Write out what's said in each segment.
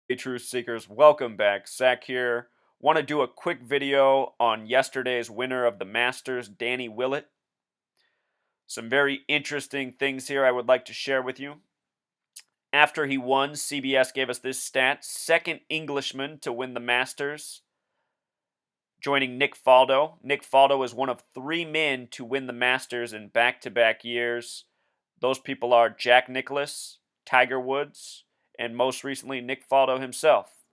Hey, Truth Seekers, welcome back. Zach here. Want to do a quick video on yesterday's winner of the Masters, Danny Willett. Some very interesting things here I would like to share with you. After he won, CBS gave us this stat: second Englishman to win the Masters, joining Nick Faldo. Nick Faldo is one of three men to win the Masters in back-to-back years. Those people are Jack Nicklaus, Tiger Woods, and most recently Nick Faldo himself.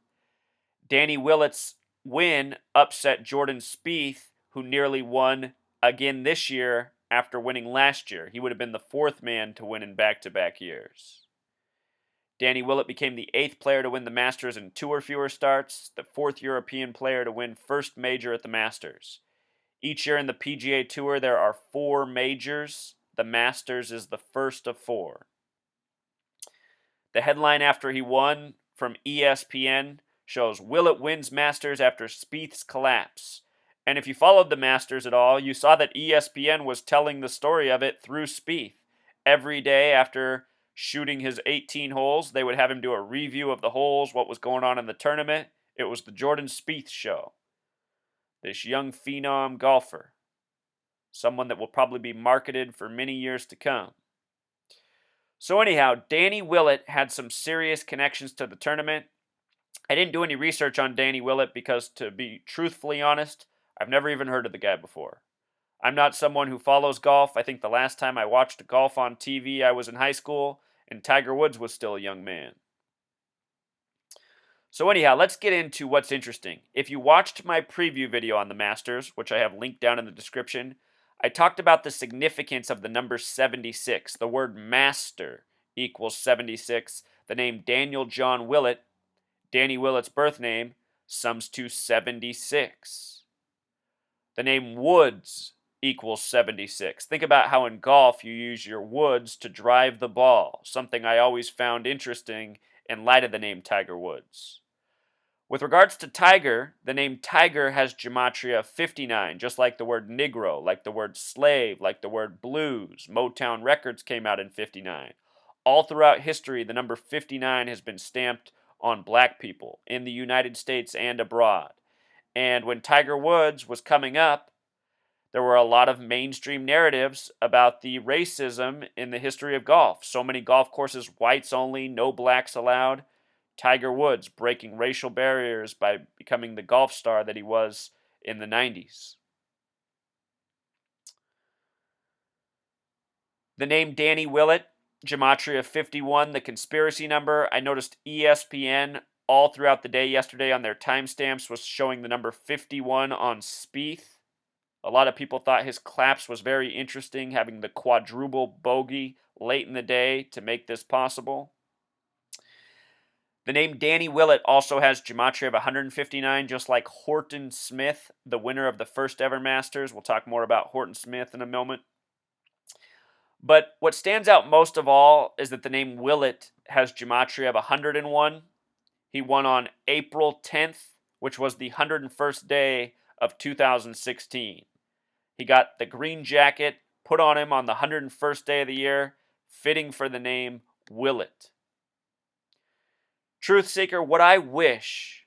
Danny Willett's win upset Jordan Spieth, who nearly won again this year after winning last year. He would have been the fourth man to win in back-to-back years. Danny Willett became the eighth player to win the Masters in two or fewer starts, the fourth European player to win first major at the Masters. Each year in the PGA Tour, there are four majors. The Masters is the first of four. The headline after he won from ESPN shows Willett wins Masters after Spieth's collapse. And if you followed the Masters at all, you saw that ESPN was telling the story of it through Spieth. Every day after shooting his 18 holes, they would have him do a review of the holes, what was going on in the tournament. It was the Jordan Spieth show. This young phenom golfer. Someone that will probably be marketed for many years to come. So anyhow, Danny Willett had some serious connections to the tournament. I didn't do any research on Danny Willett because, to be truthfully honest, I've never even heard of the guy before. I'm not someone who follows golf. I think the last time I watched golf on TV, I was in high school, and Tiger Woods was still a young man. So anyhow, let's get into what's interesting. If you watched my preview video on the Masters, which I have linked down in the description, I talked about the significance of the number 76. The word master equals 76. The name Daniel John Willett, Danny Willett's birth name, sums to 76. The name Woods equals 76. Think about how in golf you use your woods to drive the ball, something I always found interesting in light of the name Tiger Woods. With regards to Tiger, the name Tiger has gematria 59, just like the word Negro, like the word slave, like the word blues. Motown Records came out in 59. All throughout history, the number 59 has been stamped on black people in the United States and abroad. And when Tiger Woods was coming up, there were a lot of mainstream narratives about the racism in the history of golf. So many golf courses, whites only, no blacks allowed. Tiger Woods breaking racial barriers by becoming the golf star that he was in the 90s. The name Danny Willett, gematria 51, the conspiracy number. I noticed ESPN all throughout the day yesterday on their timestamps was showing the number 51 on Spieth. A lot of people thought his collapse was very interesting, having the quadruple bogey late in the day to make this possible. The name Danny Willett also has gematria of 159, just like Horton Smith, the winner of the first ever Masters. We'll talk more about Horton Smith in a moment. But what stands out most of all is that the name Willett has gematria of 101. He won on April 10th, which was the 101st day of 2016. He got the green jacket put on him on the 101st day of the year, fitting for the name Willett. Truth Seeker, what I wish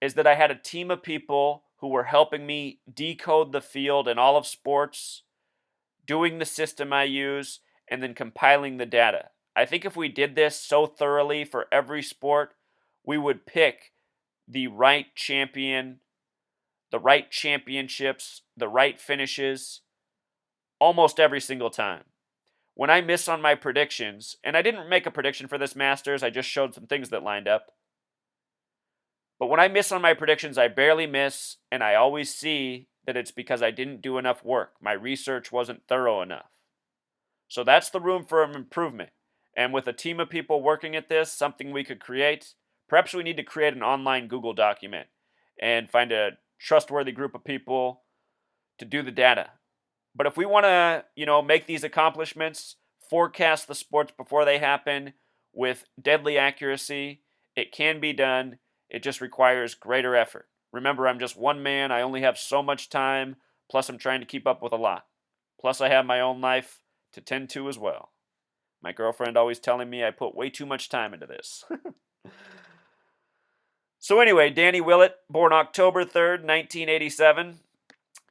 is that I had a team of people who were helping me decode the field in all of sports, doing the system I use, and then compiling the data. I think if we did this so thoroughly for every sport, we would pick the right champion, the right championships, the right finishes, almost every single time. When I miss on my predictions, and I didn't make a prediction for this Masters, I just showed some things that lined up. But when I miss on my predictions, I barely miss, and I always see that it's because I didn't do enough work. My research wasn't thorough enough. So that's the room for improvement. And with a team of people working at this, something we could create, perhaps we need to create an online Google document and find a trustworthy group of people to do the data. But if we want to, make these accomplishments, forecast the sports before they happen with deadly accuracy, it can be done. It just requires greater effort. Remember, I'm just one man. I only have so much time. Plus, I'm trying to keep up with a lot. Plus, I have my own life to tend to as well. My girlfriend always telling me I put way too much time into this. So anyway, Danny Willett, born October 3rd, 1987.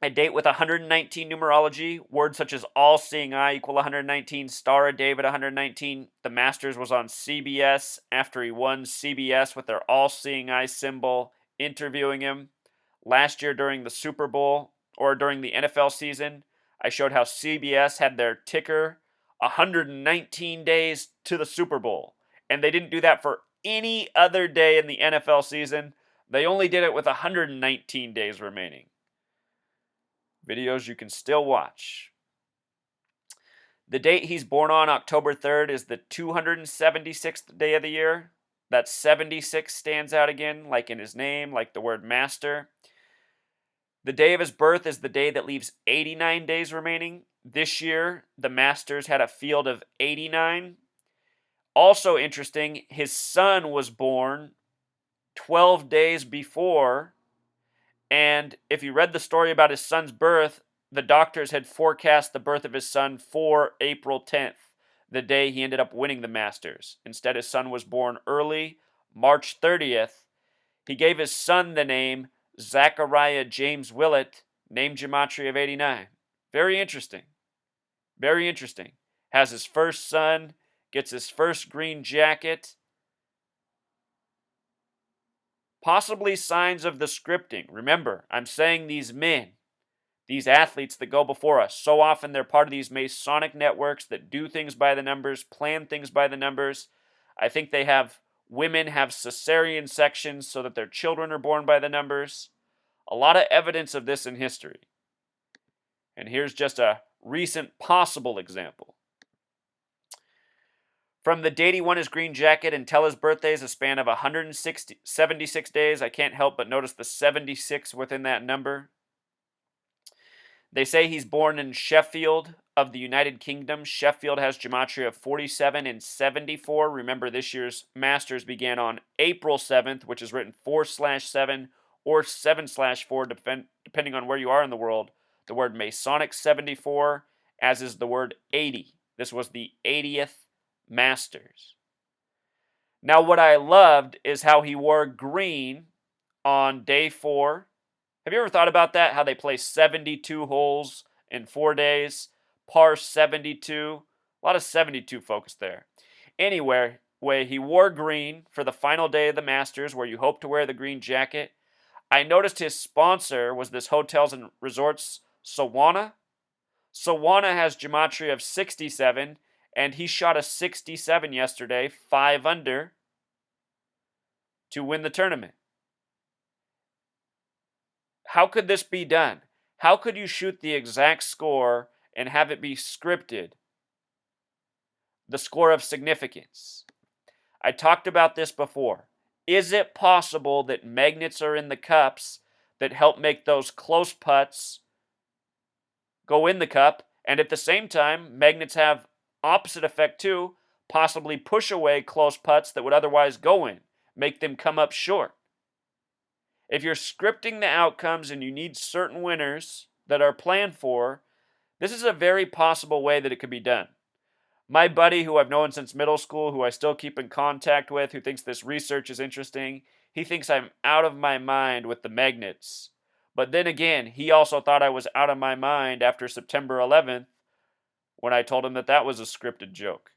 A date with 119 numerology. Words such as all-seeing eye equal 119. Star of David 119. The Masters was on CBS after he won CBS with their all-seeing eye symbol interviewing him. Last year during the Super Bowl or during the NFL season, I showed how CBS had their ticker 119 days to the Super Bowl. And they didn't do that for any other day in the NFL season. They only did it with 119 days remaining. Videos you can still watch. The date he's born on, October 3rd, is the 276th day of the year. That 76 stands out again, like in his name, like the word master. The day of his birth is the day that leaves 89 days remaining. This year, the Masters had a field of 89. Also interesting, his son was born 12 days before. And if you read the story about his son's birth, the doctors had forecast the birth of his son for April 10th, the day he ended up winning the Masters. Instead, his son was born early, March 30th. He gave his son the name Zachary James Willet, name gematria of 89. Very interesting. Very interesting. Has his first son, gets his first green jacket. Possibly signs of the scripting. Remember, I'm saying these men, these athletes that go before us, so often they're part of these Masonic networks that do things by the numbers, plan things by the numbers. I think women have cesarean sections so that their children are born by the numbers. A lot of evidence of this in history. And here's just a recent possible example. From the date he won his green jacket until his birthday is a span of 176 days. I can't help but notice the 76 within that number. They say he's born in Sheffield of the United Kingdom. Sheffield has gematria of 47 and 74. Remember, this year's Masters began on April 7th, which is written 4/7 or 7/4, depending on where you are in the world. The word Masonic 74, as is the word 80. This was the 80th Masters. Now, what I loved is how he wore green on day 4. Have you ever thought about that? How they play 72 holes in 4 days, par 72. A lot of 72 focus there. Anyway, he wore green for the final day of the Masters, where you hope to wear the green jacket. I noticed his sponsor was this Hotels and Resorts Sawana. Sawana has gematria of 67. And he shot a 67 yesterday, 5 under, to win the tournament. How could this be done? How could you shoot the exact score and have it be scripted? The score of significance. I talked about this before. Is it possible that magnets are in the cups that help make those close putts go in the cup, and at the same time, magnets have opposite effect too, possibly push away close putts that would otherwise go in, make them come up short. If you're scripting the outcomes and you need certain winners that are planned for, this is a very possible way that it could be done. My buddy, who I've known since middle school, who I still keep in contact with, who thinks this research is interesting, he thinks I'm out of my mind with the magnets. But then again, he also thought I was out of my mind after September 11th, when I told him that that was a scripted joke.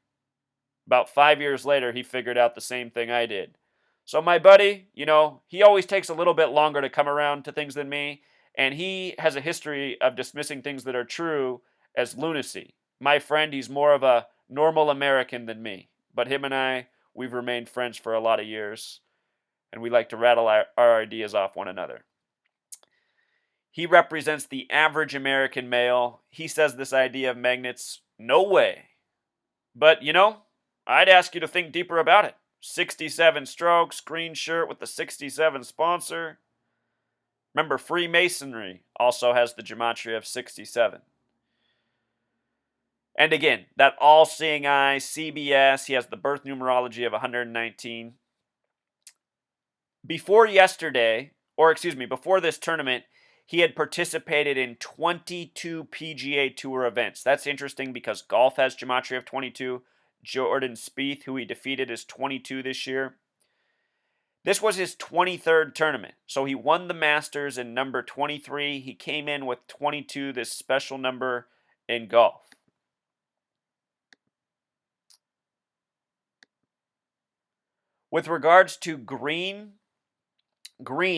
About 5 years later, he figured out the same thing I did. So my buddy, he always takes a little bit longer to come around to things than me, and he has a history of dismissing things that are true as lunacy. My friend, he's more of a normal American than me, but him and we've remained friends for a lot of years, and we like to rattle our ideas off one another. He represents the average American male. He says this idea of magnets, no way. But, I'd ask you to think deeper about it. 67 strokes, green shirt with the 67 sponsor. Remember, Freemasonry also has the gematria of 67. And again, that all-seeing eye, CBS, he has the birth numerology of 119. Before this tournament, he had participated in 22 PGA Tour events. That's interesting because golf has gematria of 22. Jordan Spieth, who he defeated, is 22 this year. This was his 23rd tournament. So he won the Masters in number 23. He came in with 22, this special number in golf. With regards to green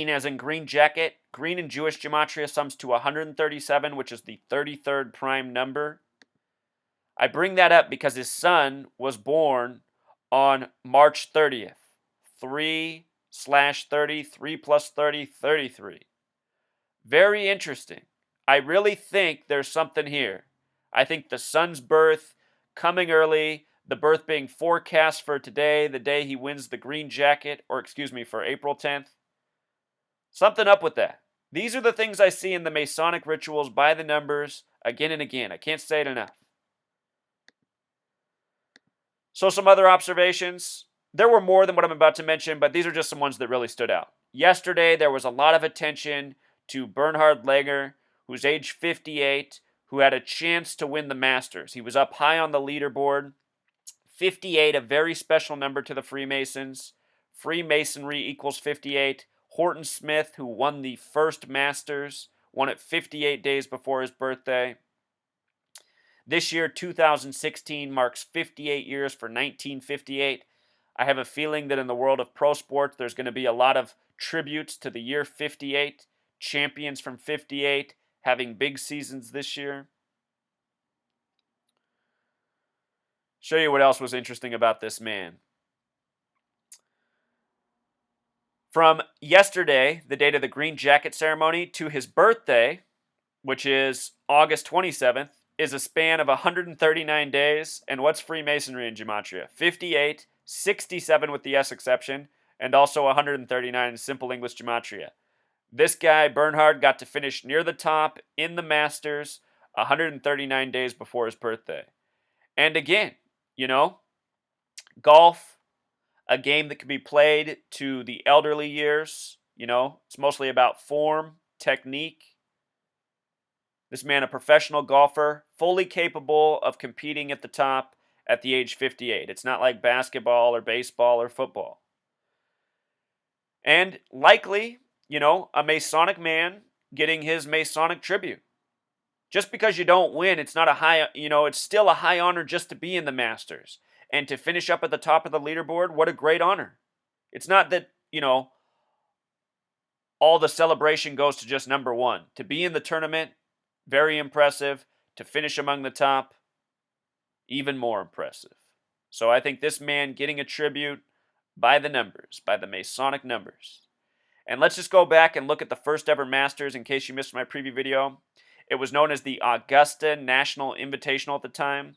as in green jacket, green in Jewish gematria sums to 137, which is the 33rd prime number. I bring that up because his son was born on March 30th. 3/30, 3 plus 30, 33. Very interesting. I really think there's something here. I think the son's birth coming early, the birth being forecast for today, the day he wins the green jacket, or excuse me, for April 10th. Something up with that. These are the things I see in the Masonic rituals by the numbers again and again. I can't say it enough. So some other observations. There were more than what I'm about to mention, but these are just some ones that really stood out. Yesterday, there was a lot of attention to Bernhard Langer, who's age 58, who had a chance to win the Masters. He was up high on the leaderboard. 58, a very special number to the Freemasons. Freemasonry equals 58. Horton Smith, who won the first Masters, won it 58 days before his birthday. This year, 2016, marks 58 years for 1958. I have a feeling that in the world of pro sports, there's going to be a lot of tributes to the year 58, champions from 58 having big seasons this year. Show you what else was interesting about this man. From yesterday, the date of the green jacket ceremony, to his birthday, which is August 27th, is a span of 139 days. And what's Freemasonry in gematria? 58, 67 with the S exception, and also 139 in simple English gematria. This guy, Bernhard, got to finish near the top in the Masters 139 days before his birthday. And again, golf, a game that can be played to the elderly years. It's mostly about form, technique. This man, a professional golfer, fully capable of competing at the top at the age 58. It's not like basketball or baseball or football. And likely, a Masonic man getting his Masonic tribute. Just because you don't win, it's not a high, it's still a high honor just to be in the Masters. And to finish up at the top of the leaderboard, what a great honor. It's not that, all the celebration goes to just number one. To be in the tournament, very impressive. To finish among the top, even more impressive. So I think this man getting a tribute by the numbers, by the Masonic numbers. And let's just go back and look at the first ever Masters in case you missed my preview video. It was known as the Augusta National Invitational at the time.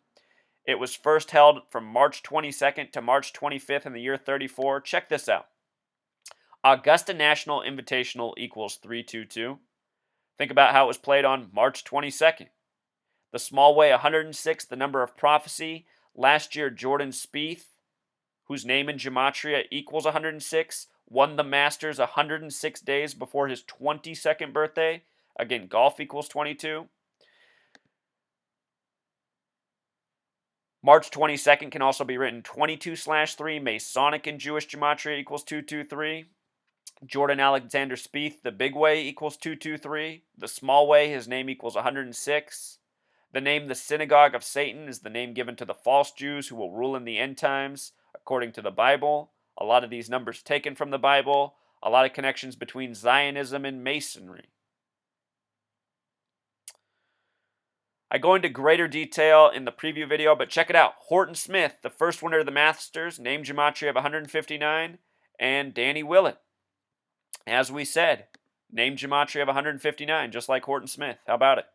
It was first held from March 22nd to March 25th in the year 34. Check this out. Augusta National Invitational equals 322. Think about how it was played on March 22nd. The small way, 106, the number of prophecy. Last year, Jordan Spieth, whose name in gematria equals 106, won the Masters 106 days before his 22nd birthday. Again, golf equals 22. March 22nd can also be written 22/3. Masonic in Jewish gematria equals 223. Jordan Alexander Spieth, the big way, equals 223. The small way, his name equals 106. The name the Synagogue of Satan is the name given to the false Jews who will rule in the end times, according to the Bible. A lot of these numbers taken from the Bible. A lot of connections between Zionism and Masonry. I go into greater detail in the preview video, but check it out. Horton Smith, the first winner of the Masters, name gematria of 159, and Danny Willet. As we said, name gematria of 159, just like Horton Smith. How about it?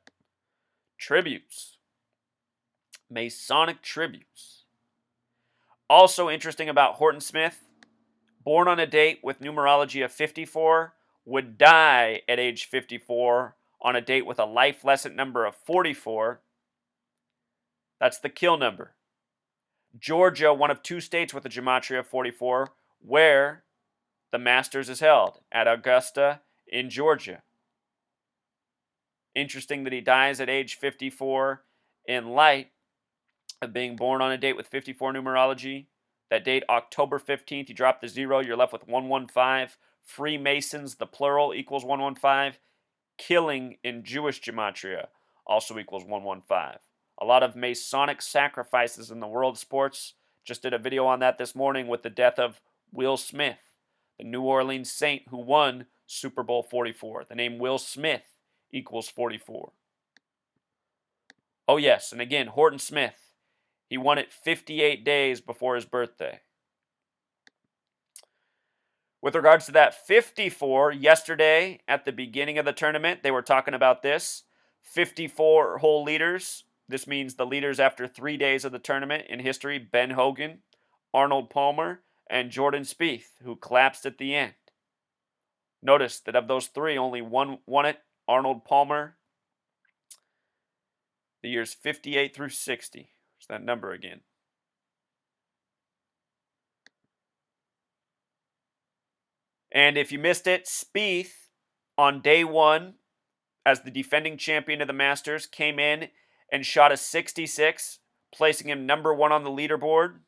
Tributes. Masonic tributes. Also interesting about Horton Smith, born on a date with numerology of 54, would die at age 54 on a date with a life lesson number of 44. That's the kill number. Georgia, one of two states with a gematria of 44, where the Masters is held, at Augusta in Georgia. Interesting that he dies at age 54 in light of being born on a date with 54 numerology. That date, October 15th, you drop the 0, you're left with 115. Freemasons, the plural, equals 115. Killing in Jewish gematria also equals 115. A lot of Masonic sacrifices in the world of sports. Just did a video on that this morning with the death of Will Smith, the New Orleans Saint who won Super Bowl 44. The name Will Smith equals 44. Oh yes, and again, Horton Smith. He won it 58 days before his birthday. With regards to that 54, yesterday at the beginning of the tournament, they were talking about this. 54 hole leaders. This means the leaders after 3 days of the tournament in history: Ben Hogan, Arnold Palmer, and Jordan Spieth, who collapsed at the end. Notice that of those three, only one won it, Arnold Palmer. The years 58 through 60. There's that number again. And if you missed it, Spieth, on day one, as the defending champion of the Masters, came in and shot a 66, placing him number one on the leaderboard.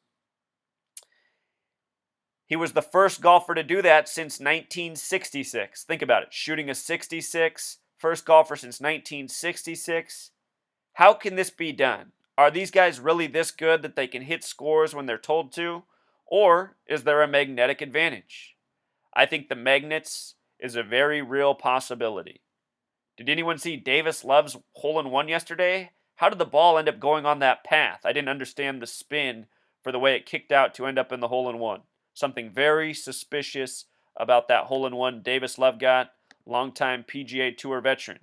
He was the first golfer to do that since 1966. Think about it. Shooting a 66, first golfer since 1966. How can this be done? Are these guys really this good that they can hit scores when they're told to? Or is there a magnetic advantage? I think the magnets is a very real possibility. Did anyone see Davis Love's hole-in-one yesterday? How did the ball end up going on that path? I didn't understand the spin for the way it kicked out to end up in the hole-in-one. Something very suspicious about that hole-in-one Davis Love got, longtime PGA Tour veteran.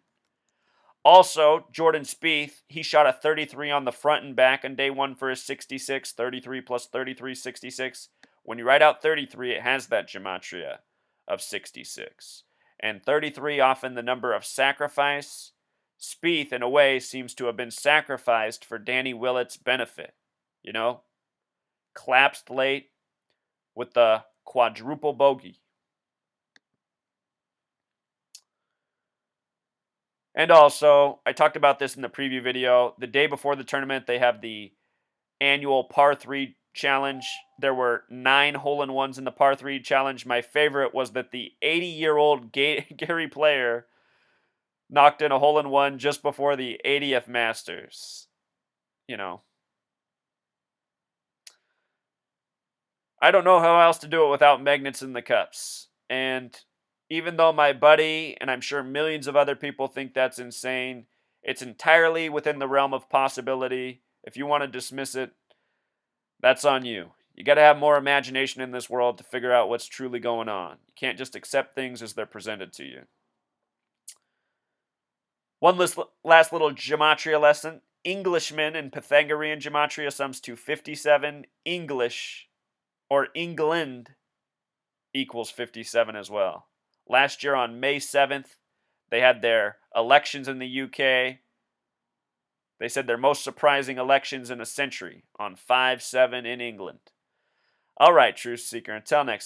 Also, Jordan Spieth, he shot a 33 on the front and back on day one for his 66, 33 plus 33, 66. When you write out 33, it has that gematria of 66. And 33 often the number of sacrifice. Spieth, in a way, seems to have been sacrificed for Danny Willet's benefit. You know? Collapsed late with the quadruple bogey. And also, I talked about this in the preview video. The day before the tournament, they have the annual par 3 challenge. There were 9 hole-in-ones in the par 3 challenge. My favorite was that the 80-year-old Gary Player knocked in a hole-in-one just before the 80th Masters. You know. I don't know how else to do it without magnets in the cups. And even though my buddy, and I'm sure millions of other people think that's insane, it's entirely within the realm of possibility. If you want to dismiss it, that's on you. You got to have more imagination in this world to figure out what's truly going on. You can't just accept things as they're presented to you. One last little gematria lesson. Englishman in Pythagorean gematria sums to 57. English, or England, equals 57 as well. Last year on May 7th, they had their elections in the UK. They said their most surprising elections in a century on 5/7 in England. All right, Truth Seeker, until next time.